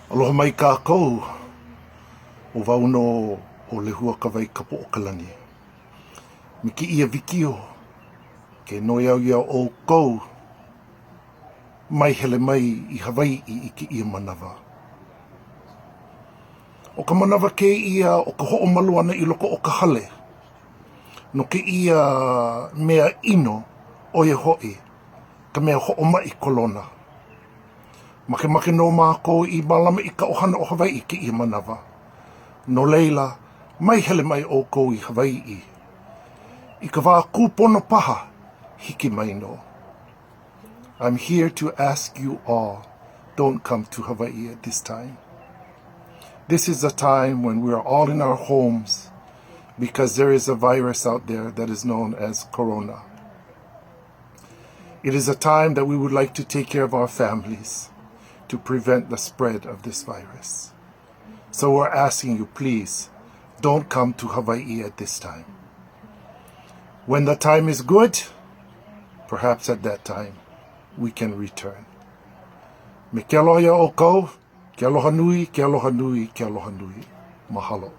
Aloha mai kākou, o wauno o lehua ka wai kapo o kalani. Miki ia vikio, ke noi au ia o kou, mai hele mai I Hawai'I I ki ia manawa. O ka manawa ke ia o ka ho'omalu ana I loko o ka hale, no ke ia mea ino o ia hoi, ka mea ho'omai kolona. Make no mākou I malama I ka ohana o Hawai'i ki ia manawa. No leila, mai hele mai o kou I Hawai'i. I ka wā kūpono paha, hiki mai no. I'm here to ask you all, don't come to Hawaii at this time. This is a time when we are all in our homes because there is a virus out there that is known as Corona. It is a time that we would like to take care of our families to prevent the spread of this virus. So we're asking you, please, don't come to Hawaii at this time. When the time is good, perhaps at that time, we can return. Me ke aloha ia o kou, ke aloha nui, ke aloha nui, ke aloha nui. Mahalo.